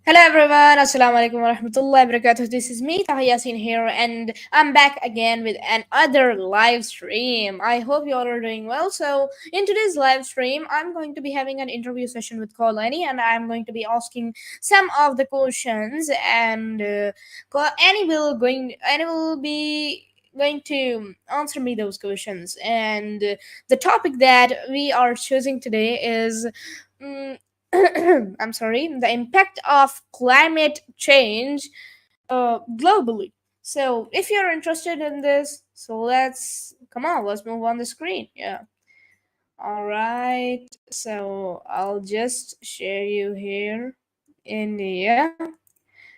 Hello everyone, Assalamu alaikum wa rahmatullahi wa barakatuh. This is me, Taha Yaseen here, and I'm back again with another live stream. I hope you all are doing well. So, in today's live stream, I'm going to be having an interview session with Annie, and I'm going to be asking some of the questions, and Annie will be going to answer me those questions. And the topic that we are choosing today is. mm I'm sorry, the impact of climate change globally. So, if you're interested in this, so let's move on the screen. Yeah. All right. So, I'll just share you here. India.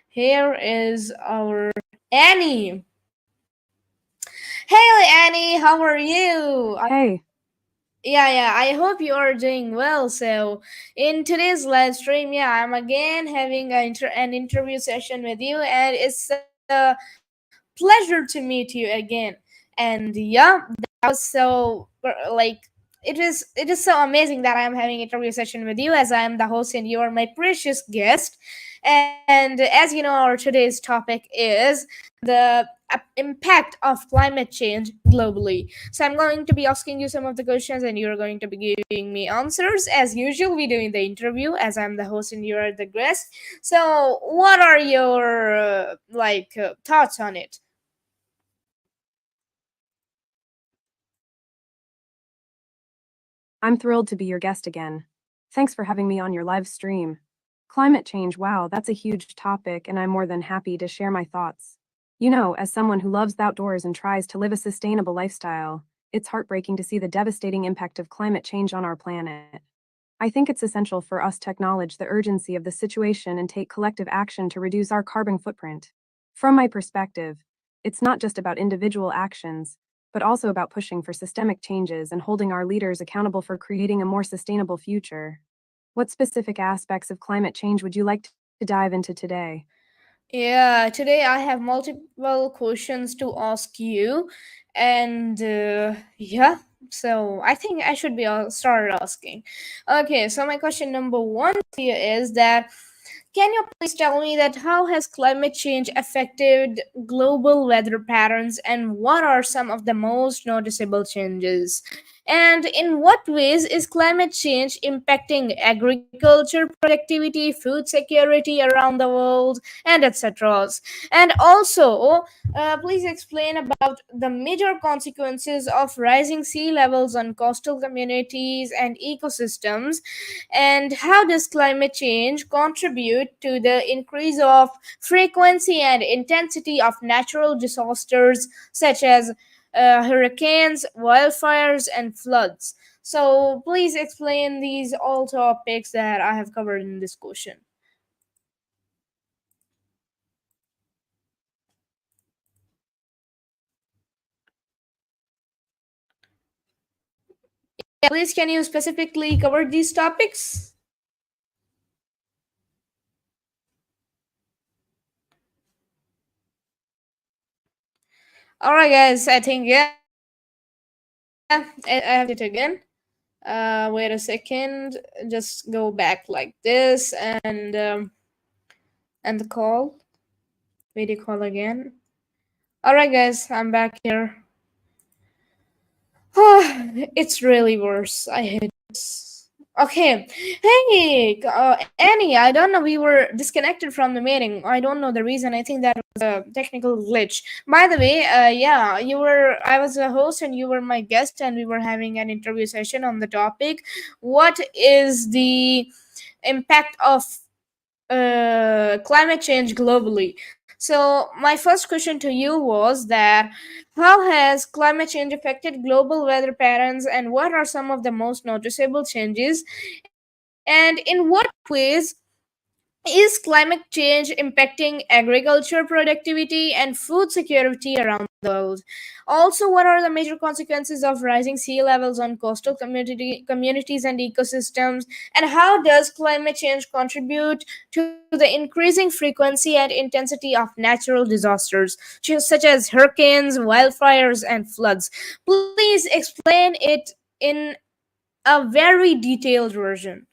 Here is our Annie. Hey, Annie, how are you? Hey, Yeah, I hope you are doing well. So, in today's live stream, yeah, I'm again having an interview session with you, and it's a pleasure to meet you again. And yeah, that was it is so amazing that I'm having interview session with you as I am the host and you are my precious guest. And as you know, our today's topic is the impact of climate change globally. So I'm going to be asking you some of the questions and you're going to be giving me answers as usual we do in the interview as I'm the host and you're the guest. So what are your thoughts on it? I'm thrilled to be your guest again. Thanks for having me on your live stream. Climate change, wow, that's a huge topic, and I'm more than happy to share my thoughts. As someone who loves the outdoors and tries to live a sustainable lifestyle, it's heartbreaking to see the devastating impact of climate change on our planet. I think it's essential for us to acknowledge the urgency of the situation and take collective action to reduce our carbon footprint. From my perspective, it's not just about individual actions, but also about pushing for systemic changes and holding our leaders accountable for creating a more sustainable future. What specific aspects of climate change would you like to dive into today? Yeah, today I have multiple questions to ask you, and yeah, so I think I should be start asking. Okay, so my question number one to you is that can you please tell me that how has climate change affected global weather patterns and what are some of the most noticeable changes? And in what ways is climate change impacting agriculture, productivity, food security around the world, and etc.? And also, please explain about the major consequences of rising sea levels on coastal communities and ecosystems, and how does climate change contribute to the increase of frequency and intensity of natural disasters such as hurricanes, wildfires, and floods? So, please explain these all topics that I have covered in this question. Yeah, please, can you specifically cover these topics? All right, guys. I think yeah, I have it again. Wait a second. Just go back like this and the call. Video call again. All right, guys. I'm back here. It's really worse. I hate this. Okay. Hey, Annie, I don't know. We were disconnected from the meeting. I don't know the reason. I think that was a technical glitch. By the way, yeah, I was a host and you were my guest, and we were having an interview session on the topic. What is the impact of climate change globally? So, my first question to you was that how has climate change affected global weather patterns and what are some of the most noticeable changes? And in what ways is climate change impacting agriculture, productivity, and food security around the world? Also, what are the major consequences of rising sea levels on coastal communities and ecosystems? And how does climate change contribute to the increasing frequency and intensity of natural disasters, such as hurricanes, wildfires, and floods? Please explain it in a very detailed version.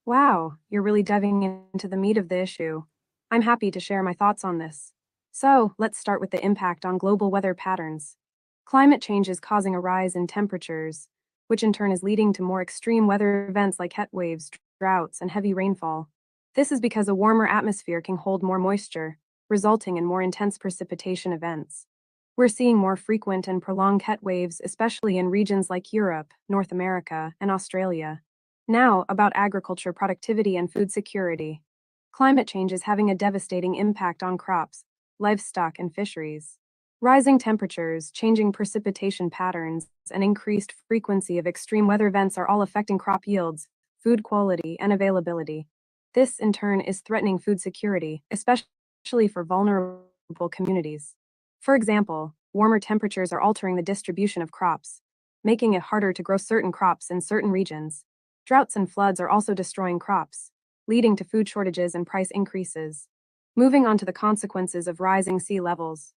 Wow, you're really diving into the meat of the issue. I'm happy to share my thoughts on this. So, let's start with the impact on global weather patterns. Climate change is causing a rise in temperatures, which in turn is leading to more extreme weather events like heat waves, droughts, and heavy rainfall. This is because a warmer atmosphere can hold more moisture, resulting in more intense precipitation events. We're seeing more frequent and prolonged heat waves, especially in regions like Europe, North America, and Australia. Now, about agriculture productivity and food security. Climate change is having a devastating impact on crops, livestock, and fisheries. Rising temperatures, changing precipitation patterns, and increased frequency of extreme weather events are all affecting crop yields, food quality, and availability. This, in turn, is threatening food security, especially for vulnerable communities. For example, warmer temperatures are altering the distribution of crops, making it harder to grow certain crops in certain regions. Droughts and floods are also destroying crops, leading to food shortages and price increases. Moving on to the consequences of rising sea levels.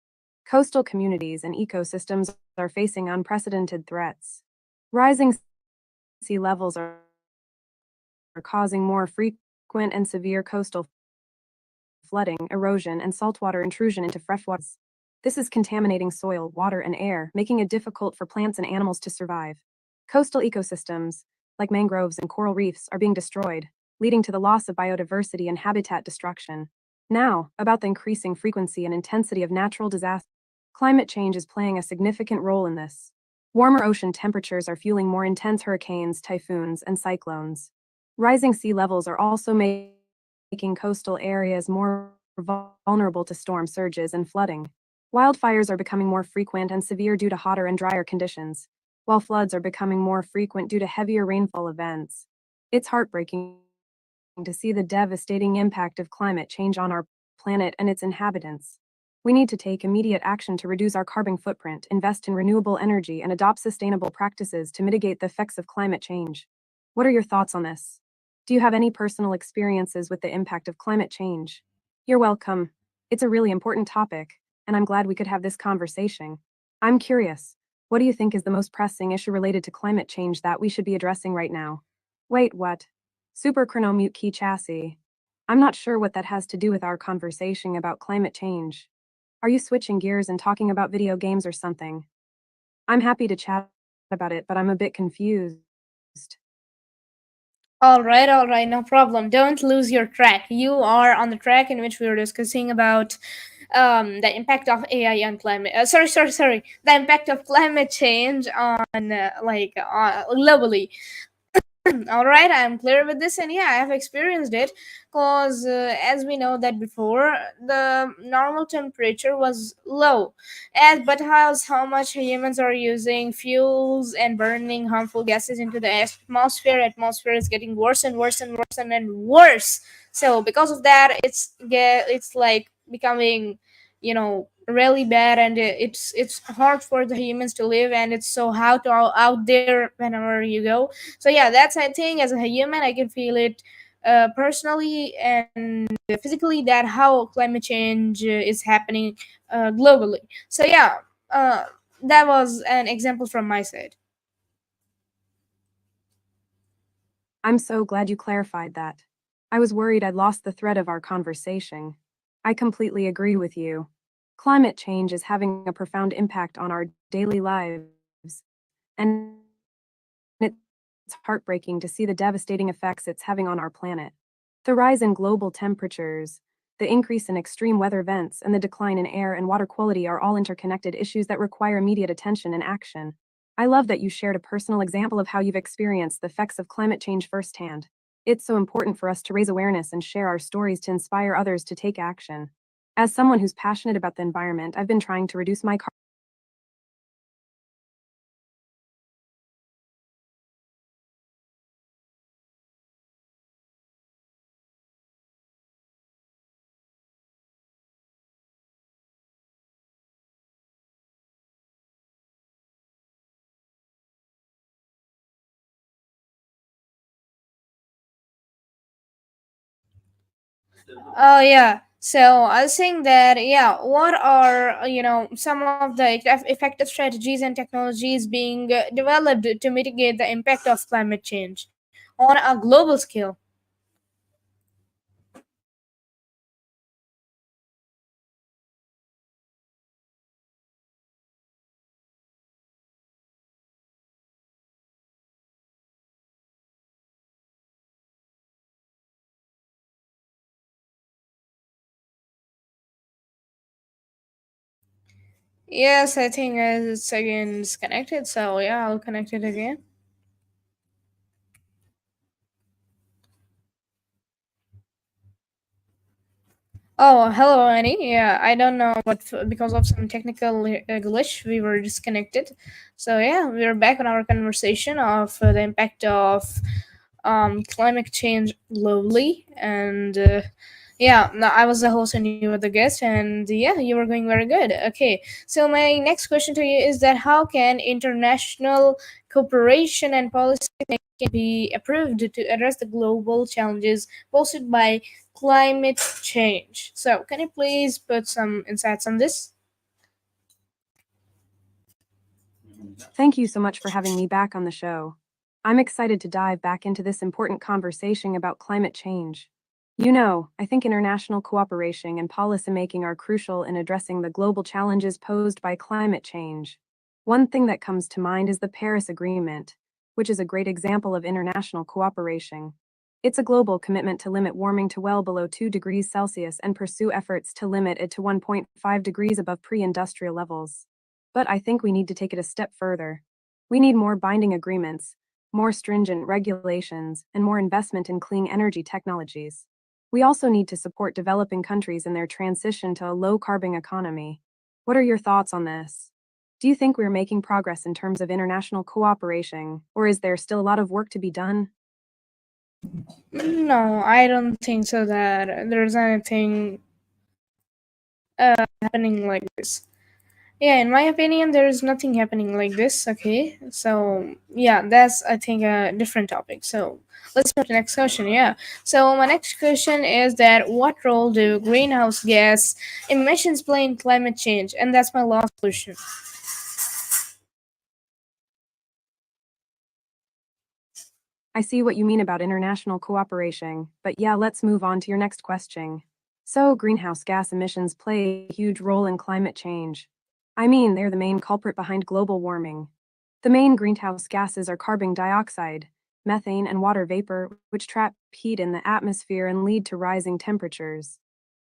Coastal communities and ecosystems are facing unprecedented threats. Rising sea levels are causing more frequent and severe coastal flooding, erosion, and saltwater intrusion into freshwaters. This is contaminating soil, water, and air, making it difficult for plants and animals to survive. Coastal ecosystems, like mangroves and coral reefs, are being destroyed, leading to the loss of biodiversity and habitat destruction. Now, about the increasing frequency and intensity of natural disasters. Climate change is playing a significant role in this. Warmer ocean temperatures are fueling more intense hurricanes, typhoons, and cyclones. Rising sea levels are also making coastal areas more vulnerable to storm surges and flooding. Wildfires are becoming more frequent and severe due to hotter and drier conditions, while floods are becoming more frequent due to heavier rainfall events. It's heartbreaking to see the devastating impact of climate change on our planet and its inhabitants. We need to take immediate action to reduce our carbon footprint, invest in renewable energy, and adopt sustainable practices to mitigate the effects of climate change. What are your thoughts on this? Do you have any personal experiences with the impact of climate change? You're welcome. It's a really important topic, and I'm glad we could have this conversation. I'm curious, what do you think is the most pressing issue related to climate change that we should be addressing right now? Wait, what? Superchronomute key chassis. I'm not sure what that has to do with our conversation about climate change. Are you switching gears and talking about video games or something? I'm happy to chat about it, but I'm a bit confused. All right, no problem. Don't lose your track. You are on the track in which we were discussing about the impact of AI on climate. Sorry. The impact of climate change on globally. All right, I'm clear with this, and yeah, I have experienced it because as we know that before the normal temperature was low, as but how much humans are using fuels and burning harmful gases into the atmosphere is getting worse and worse and worse and worse. So because of that, it's like becoming, really bad, and it's hard for the humans to live, and it's so hot out there whenever you go. So yeah, that's, I think, as a human I can feel it personally and physically, that how climate change is happening globally. So yeah, uh, that was an example from my side. I'm so glad you clarified that. I was worried I'd lost the thread of our conversation. I completely agree with you. Climate change is having a profound impact on our daily lives, and it's heartbreaking to see the devastating effects it's having on our planet. The rise in global temperatures, the increase in extreme weather events, and the decline in air and water quality are all interconnected issues that require immediate attention and action. I love that you shared a personal example of how you've experienced the effects of climate change firsthand. It's so important for us to raise awareness and share our stories to inspire others to take action. As someone who's passionate about the environment, I've been trying to reduce my Oh yeah. So I was saying that, yeah, what are, some of the effective strategies and technologies being developed to mitigate the impact of climate change on a global scale? Yes, I think it's again disconnected. So yeah, I'll connect it again. Oh, hello, Annie. Yeah, I don't know, but because of some technical glitch, we were disconnected. So yeah, we're back on our conversation of the impact of climate change globally, and yeah, no, I was the host and you were the guest, and yeah, you were going very good. Okay, so my next question to you is that how can international cooperation and policy making be approved to address the global challenges posed by climate change? So, can you please put some insights on this? Thank you so much for having me back on the show. I'm excited to dive back into this important conversation about climate change. I think international cooperation and policymaking are crucial in addressing the global challenges posed by climate change. One thing that comes to mind is the Paris Agreement, which is a great example of international cooperation. It's a global commitment to limit warming to well below 2 degrees Celsius and pursue efforts to limit it to 1.5 degrees above pre industrial levels. But I think we need to take it a step further. We need more binding agreements, more stringent regulations, and more investment in clean energy technologies. We also need to support developing countries in their transition to a low carbon economy. What are your thoughts on this? Do you think we're making progress in terms of international cooperation, or is there still a lot of work to be done? No, I don't think so that there's anything happening like this. Yeah, in my opinion, there is nothing happening like this. Okay, so yeah, that's I think a different topic. So let's go to the next question. Yeah, so my next question is that what role do greenhouse gas emissions play in climate change? And that's my last question. I see what you mean about international cooperation, but yeah, let's move on to your next question. So, greenhouse gas emissions play a huge role in climate change. I mean, they're the main culprit behind global warming. The main greenhouse gases are carbon dioxide, methane, and water vapor, which trap heat in the atmosphere and lead to rising temperatures.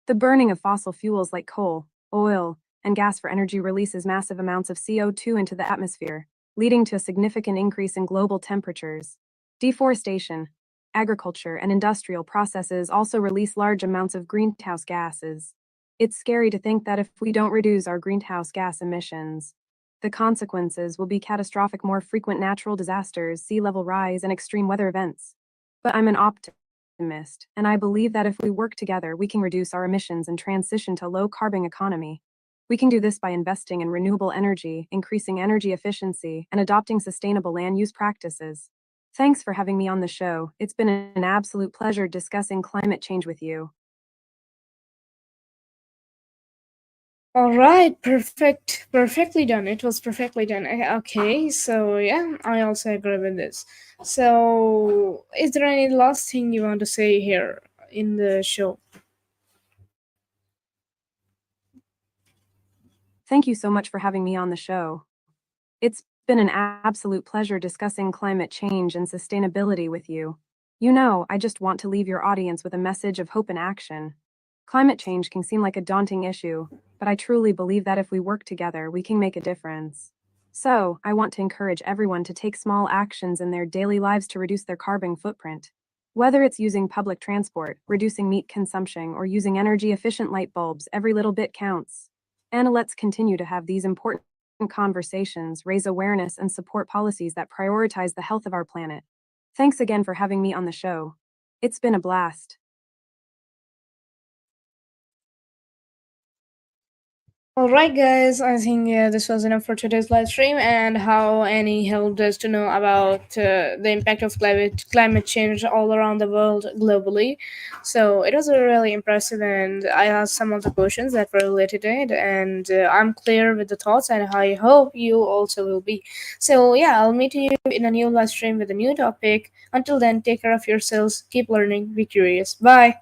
The burning of fossil fuels like coal, oil, and gas for energy releases massive amounts of CO2 into the atmosphere, leading to a significant increase in global temperatures. Deforestation, agriculture, and industrial processes also release large amounts of greenhouse gases. It's scary to think that if we don't reduce our greenhouse gas emissions, the consequences will be catastrophic, more frequent natural disasters, sea level rise, and extreme weather events. But I'm an optimist, and I believe that if we work together, we can reduce our emissions and transition to a low carbon economy. We can do this by investing in renewable energy, increasing energy efficiency, and adopting sustainable land use practices. Thanks for having me on the show. It's been an absolute pleasure discussing climate change with you. All right, perfect, perfectly done. It was perfectly done. Okay, so yeah, I also agree with this. So, is there any last thing you want to say here in the show? Thank you so much for having me on the show. It's been an absolute pleasure discussing climate change and sustainability with you. I just want to leave your audience with a message of hope and action. Climate change can seem like a daunting issue, but I truly believe that if we work together, we can make a difference. So, I want to encourage everyone to take small actions in their daily lives to reduce their carbon footprint. Whether it's using public transport, reducing meat consumption, or using energy efficient light bulbs, every little bit counts. And let's continue to have these important conversations, raise awareness, and support policies that prioritize the health of our planet. Thanks again for having me on the show. It's been a blast. All right, guys. I think this was enough for today's live stream and how Annie helped us to know about the impact of climate change all around the world globally. So it was really impressive, and I asked some of the questions that were related to it, and I'm clear with the thoughts, and I hope you also will be. So yeah, I'll meet you in a new live stream with a new topic. Until then, take care of yourselves, keep learning, be curious. Bye.